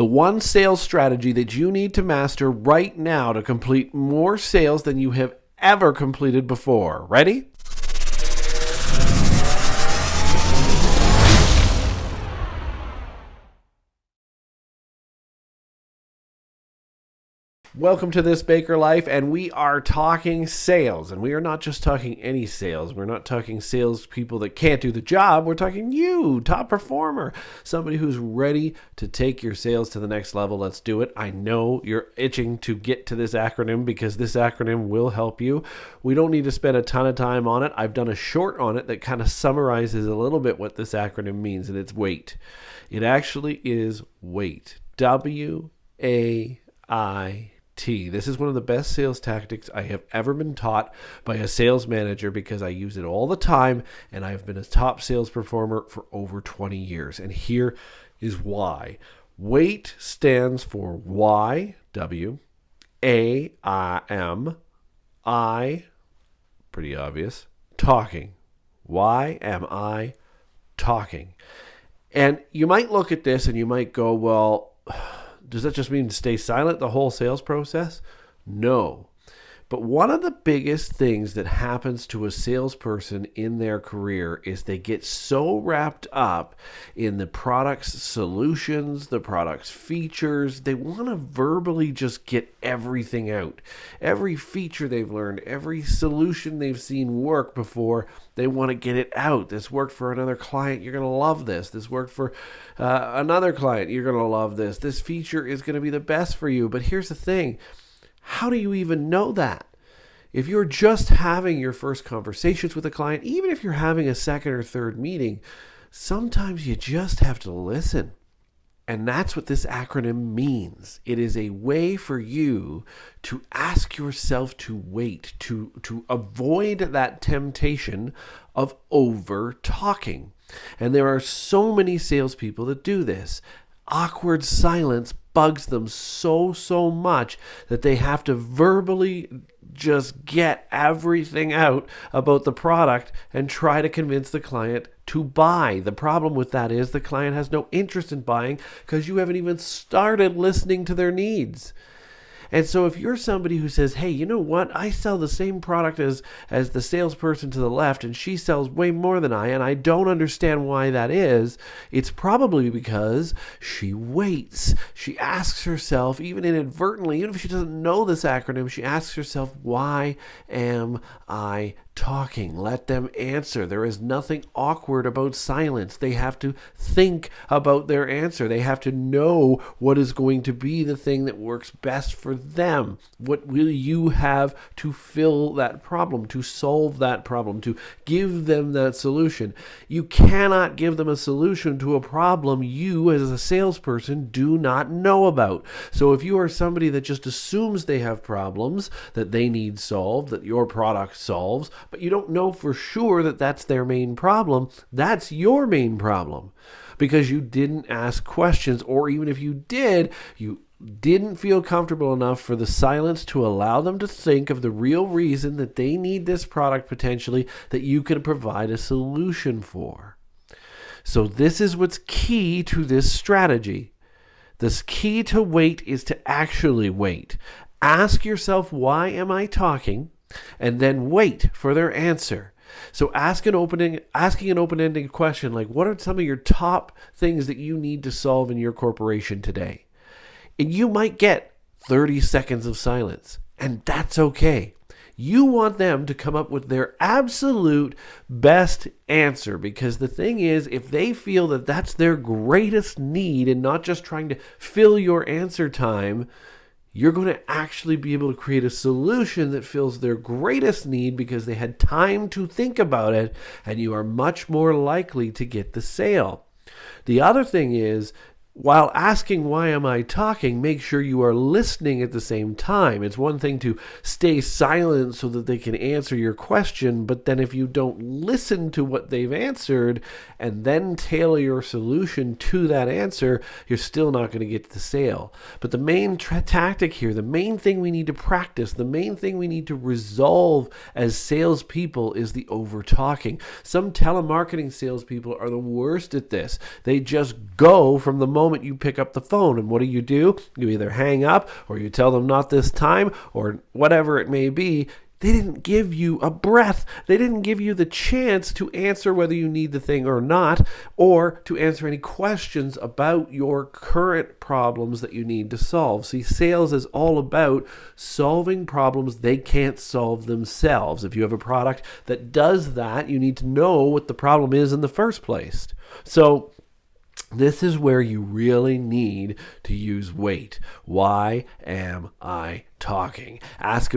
The one sales strategy that you need to master right now to complete more sales than you have ever completed before. Ready? Welcome to This Baker Life, and we are talking sales, and we are not just talking any sales. We're not talking sales people that can't do the job. We're talking you, top performer, somebody who's ready to take your sales to the next level. Let's do it. I know you're itching to get to this acronym because this acronym will help you. We don't need to spend a ton of time on it. I've done a short on it that kind of summarizes a little bit what this acronym means, and it's WAIT. It actually is WAIT. W-A-I-T. This is one of the best sales tactics I have ever been taught by a sales manager because I use it all the time, and I've been a top sales performer for over 20 years. And here is why. WAIT stands for Y, W, A, I, M, I, pretty obvious, talking. Why am I talking? And you might look at this and you might go, well, does that just mean to stay silent the whole sales process? No. But one of the biggest things that happens to a salesperson in their career is they get so wrapped up in the product's solutions, the product's features, they want to verbally just get everything out. Every feature they've learned, every solution they've seen work before, they want to get it out. This worked for another client, you're going to love this. This worked for another client, you're going to love this. This feature is going to be the best for you. But here's the thing. How do you even know that? If you're just having your first conversations with a client, even if you're having a second or third meeting, sometimes you just have to listen. And that's what this acronym means. It is a way for you to ask yourself to wait, to avoid that temptation of over talking. And there are so many salespeople that do this. Awkward silence bugs them so much that they have to verbally just get everything out about the product and try to convince the client to buy. The problem with that is the client has no interest in buying because you haven't even started listening to their needs. And so if you're somebody who says, hey, you know what? I sell the same product as the salesperson to the left, and she sells way more than I, and I don't understand why that is, it's probably because she waits. She asks herself, even inadvertently, even if she doesn't know this acronym, she asks herself, why am I talking? Let them answer. There is nothing awkward about silence. They have to think about their answer. They have to know what is going to be the thing that works best for them. What will you have to fill that problem, to solve that problem, to give them that solution? You cannot give them a solution to a problem you as a salesperson do not know about. So if you are somebody that just assumes they have problems that they need solved, that your product solves, but you don't know for sure that that's their main problem, that's your main problem because you didn't ask questions, or even if you did, you didn't feel comfortable enough for the silence to allow them to think of the real reason that they need this product potentially that you can provide a solution for. So this is what's key to this strategy. The key to wait is to actually wait. Ask yourself, why am I talking? And then wait for their answer. So asking an open-ended question like, what are some of your top things that you need to solve in your corporation today? And you might get 30 seconds of silence, and that's okay. You want them to come up with their absolute best answer, because the thing is, if they feel that that's their greatest need and not just trying to fill your answer time, you're going to actually be able to create a solution that fills their greatest need because they had time to think about it, and you are much more likely to get the sale. The other thing is, while asking why am I talking, make sure you are listening at the same time. It's one thing to stay silent so that they can answer your question, but then if you don't listen to what they've answered and then tailor your solution to that answer, you're still not going to get the sale. But the main tactic here, the main thing we need to practice, the main thing we need to resolve as salespeople is the over-talking. Some telemarketing salespeople are the worst at this. They just go from the moment you pick up the phone. And what do? You either hang up or you tell them not this time or whatever it may be. They didn't give you a breath. They didn't give you the chance to answer whether you need the thing or not, or to answer any questions about your current problems that you need to solve. See, sales is all about solving problems they can't solve themselves. If you have a product that does that, you need to know what the problem is in the first place. So this is where you really need to use wait. Why am I talking? Ask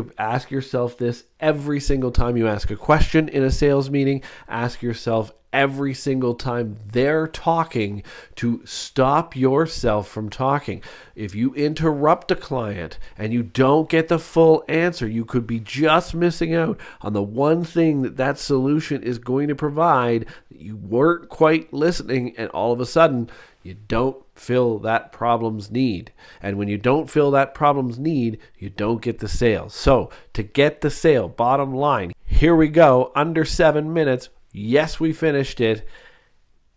yourself this every single time you ask a question in a sales meeting. Ask yourself every single time they're talking to stop yourself from talking. If you interrupt a client and you don't get the full answer, you could be just missing out on the one thing that solution is going to provide. You weren't quite listening, and all of a sudden you don't fill that problem's need. And when you don't fill that problem's need, you don't get the sale. So to get the sale, bottom line, here we go, under 7 minutes. Yes, we finished it.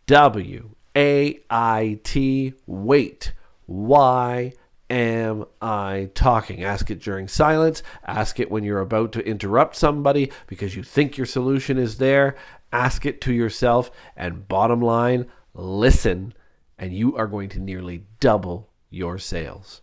W-A-I-T, wait. Why am I talking? Ask it during silence. Ask it when you're about to interrupt somebody because you think your solution is there. Ask it to yourself. And bottom line, listen, and you are going to nearly double your sales.